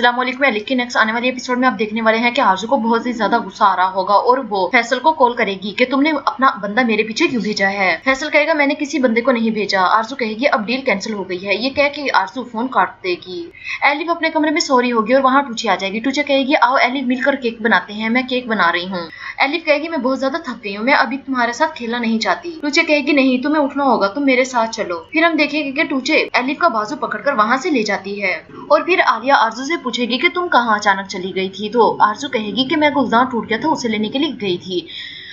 अस्सलामुअलैकुम। एलिफ के नेक्स्ट आने वाले एपिसोड में आप देखने वाले हैं कि आरजू को बहुत ही ज्यादा गुस्सा आ रहा होगा और वो फैसल को कॉल करेगी कि तुमने अपना बंदा मेरे पीछे क्यों भेजा है। फैसल कहेगा मैंने किसी बंदे को नहीं भेजा। आरजू कहेगी अब डील कैंसिल हो गई है। ये कह के आरजू फोन काट देगी। एलिफ अपने कमरे में सो रही होगी और वहाँ टूचे आ जाएगी। टूचे कहेगी आओ एलिफ मिलकर केक बनाते हैं, मैं केक बना रही हूँ। एलिफ कहेगी मैं बहुत ज्यादा थक गई हूँ, मैं अभी तुम्हारे साथ खेलना नहीं चाहती। टूचे कहेगी नहीं तुम्हें उठना होगा, तुम मेरे साथ चलो। फिर हम देखेंगे कि टूचे एलिफ का बाजू पकड़कर वहाँ से ले जाती है और फिर आलिया आरजू से पूछेगी कि तुम कहाँ अचानक चली गई थी। तो आरजू कहेगी कि मैं गुलदान टूट गया था उसे लेने के लिए गई थी।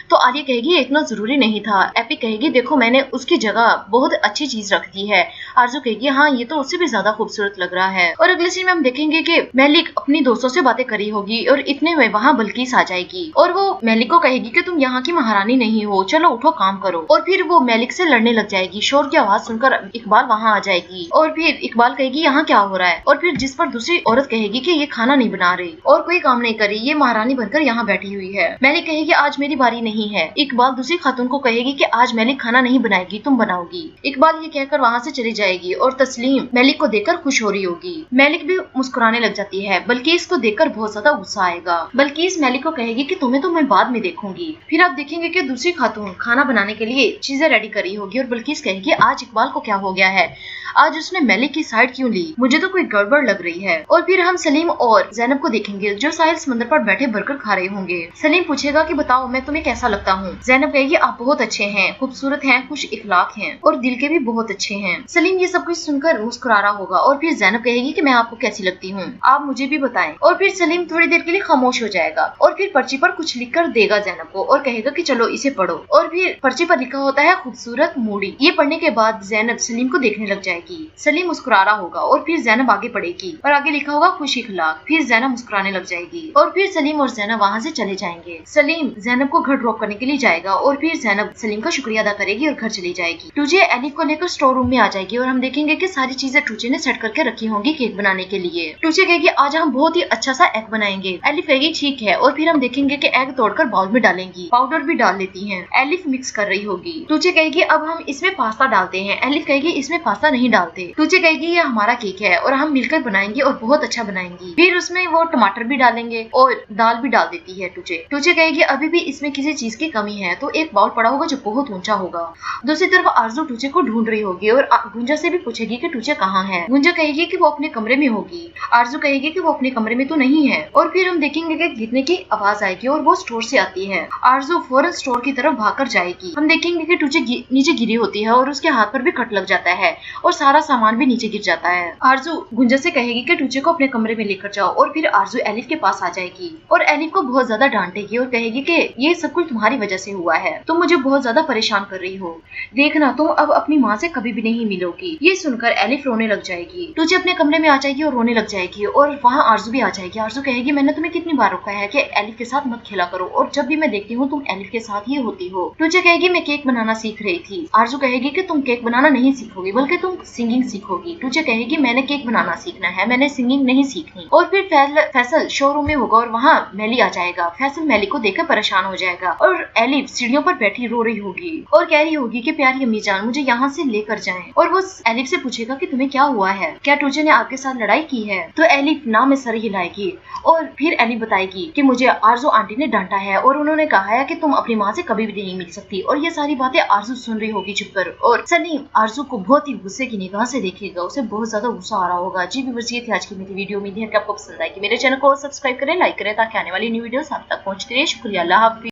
तो आलिया कहेगी इतना जरूरी नहीं था। एपी कहेगी देखो मैंने उसकी जगह बहुत अच्छी चीज रख दी है। आरजू कहेगी हाँ ये तो उससे भी ज्यादा खूबसूरत लग रहा है। और अगले सीन में हम देखेंगे कि मेलिक अपनी दोस्तों से बातें करी होगी और इतने में वहाँ बल्कीस आ जाएगी और वो मेलिक को कहेगी कि तुम यहाँ की महारानी नहीं हो, चलो उठो काम करो। और फिर वो मेलिक से लड़ने लग जाएगी। शोर की आवाज सुनकर इकबाल वहाँ आ जाएगी और फिर इकबाल कहेगी यहाँ क्या हो रहा है। और फिर जिस पर दूसरी औरत कहेगी कि ये खाना नहीं बना रही और कोई काम नहीं करी, ये महारानी बनकर यहाँ बैठी हुई है। मेलिक कहेगी आज मेरी बारी नहीं है। इकबाल दूसरी खातून को कहेगी कि आज मेलिक खाना नहीं बनाएगी, तुम बनाओगी। इकबाल ये कहकर वहाँ से चली जाएगी और तस्लीम मेलिक को देखकर खुश हो रही होगी। मेलिक भी मुस्कुराने लग जाती है। बल्कीस को देखकर बहुत ज्यादा गुस्सा आएगा। बल्कीस मेलिक को कहेगी कि तुम्हें तो मैं बाद में देखूंगी। फिर आप देखेंगे कि दूसरी खातून खाना बनाने के लिए चीजें रेडी करी होगी और बल्कीस कहेगी आज इकबाल को क्या हो गया है, आज उसने मेलिक की साइड क्यों ली, मुझे तो कोई गड़बड़ लग रही है। और फिर हम सलीम और जैनब को देखेंगे जो साहिल समंदर पर बैठे बर्गर खा रहे होंगे। सलीम पूछेगा कि बताओ मैं तुम्हें कैसा लगता हूँ। जैनब कहेगी आप बहुत अच्छे हैं, खूबसूरत हैं, खुश इखलाक हैं और दिल के भी बहुत अच्छे हैं। सलीम ये सब कुछ सुनकर मुस्कुरा रहा होगा और फिर जैनब कहेगी कि मैं आपको कैसी लगती हूँ, आप मुझे भी बताएं। और फिर सलीम थोड़ी देर के लिए खामोश हो जाएगा और फिर पर्ची पर कुछ लिख कर देगा जैनब को और कहेगा कि चलो इसे पढ़ो। और फिर पर्ची पर लिखा होता है खूबसूरत मूडी। ये पढ़ने के बाद जैनब सलीम को देखने लग जाएगी। सलीम मुस्कुरा रहा होगा और फिर जैनब आगे पढ़ेगी और आगे लिखा होगा खुश इखलाक। फिर जैनब मुस्कुराने लग जाएगी और फिर सलीम और जैनब वहाँ से चले जाएंगे। सलीम जैनब को घर ड्रॉप करने के लिए जाएगा और फिर जैनब सलीम का शुक्रिया अदा करेगी और घर चली जाएगी। टूचे एलिफ को लेकर स्टोर रूम में आ जाएगी और हम देखेंगे कि सारी चीजें टूचे ने सेट करके रखी होंगी केक बनाने के लिए। टूचे कहेगी आज हम बहुत ही अच्छा सा एग बनाएंगे। एलिफ कहेगी ठीक है और फिर हम देखेंगे कि एग तोड़कर बाउल में डालेंगी, पाउडर भी डाल लेती हैं। एलिफ मिक्स कर रही होगी। टूचे कहेगी अब हम इसमें पास्ता डालते हैं। एलिफ कहेगी इसमें पास्ता नहीं डालते। टूचे कहेगी ये हमारा केक है और हम मिलकर बनाएंगे और बहुत अच्छा बनाएंगे। फिर उसमें वो टमाटर भी डालेंगे और दाल भी डाल देती है टूचे। टूचे कहेगी अभी भी इसमें किसी चीज की कमी है तो एक बाउल पड़ा होगा जो बहुत ऊंचा होगा। दूसरी तरफ आरजू टूचे को ढूंढ रही होगी और गुंजा से भी पूछेगी कि टूचे कहाँ है। गुंजा कहेगी कि वो अपने कमरे में होगी। आरजू कहेगी कि वो अपने कमरे में तो नहीं है। और फिर हम देखेंगे कि गिरने की आवाज आएगी और वो स्टोर से आती है। आरजू फौरन स्टोर की तरफ भागकर जाएगी। हम देखेंगे कि टूचे नीचे गिरी होती है और उसके हाथ पर भी कट लग जाता है और सारा सामान भी नीचे गिर जाता है। आरजू गुंजा से कहेगी कि टूचे को अपने कमरे में लेकर जाओ और फिर आरजू एलिफ के पास आ जाएगी और एलिफ को बहुत ज्यादा डांटेगी और कहेगी कि ये सब कुछ तुम्हारी वजह से हुआ है, तुम मुझे बहुत ज्यादा परेशान कर रही हो, देखना तुम अब अपनी माँ से कभी भी नहीं मिलोगी। ये सुनकर एलिफ रोने लग जाएगी। टूचे अपने कमरे में आ जाएगी और रोने लग जाएगी और वहाँ आरजू भी आ जाएगी। आरजू कहेगी मैंने तुम्हें कितनी बार रोका है कि एलिफ के साथ मत खेला करो और जब भी मैं देखती हूँ तुम एलिफ के साथ ही होती हो। टूचे कहेगी मैं केक बनाना सीख रही थी। आरजू कहेगी कि तुम केक बनाना नहीं सीखोगी बल्कि तुम सिंगिंग सीखोगी। टूचे कहेगी मैंने केक बनाना सीखना है, मैंने सिंगिंग नहीं सीखनी। और फिर फैसल शोरूम में होगा और वहाँ मेली आ जाएगा। फैसल मेली को देखकर परेशान हो जाएगा और एलिफ सीढ़ियों पर बैठी रो रही होगी और कह रही होगी कि प्यारी अम्मी जान मुझे यहाँ से लेकर जाएं। और वो एलिफ से पूछेगा कि तुम्हें क्या हुआ है, क्या टूचे ने आपके साथ लड़ाई की है। तो एलिफ ना में सर हिलाएगी और फिर एलिफ बताएगी कि मुझे आरजू आंटी ने डांटा है और उन्होंने कहा है कि तुम अपनी माँ से कभी भी नहीं मिल सकती। और ये सारी बातें आरजू सुन रही होगी चुप कर और सलीम आरजू को बहुत ही गुस्से की निगाह से देखेगा, उसे बहुत ज्यादा गुस्सा आ रहा होगा। जी व्यूअर्स ये थी आज की मेरी वीडियो। उम्मीद है कि आपको पसंद आएगी। मेरे चैनल को सब्सक्राइब करें, लाइक करें ताकि आने वाली न्यू वीडियोस आप तक पहुंचती रहे। शुक्रिया, अल्लाह हाफिज।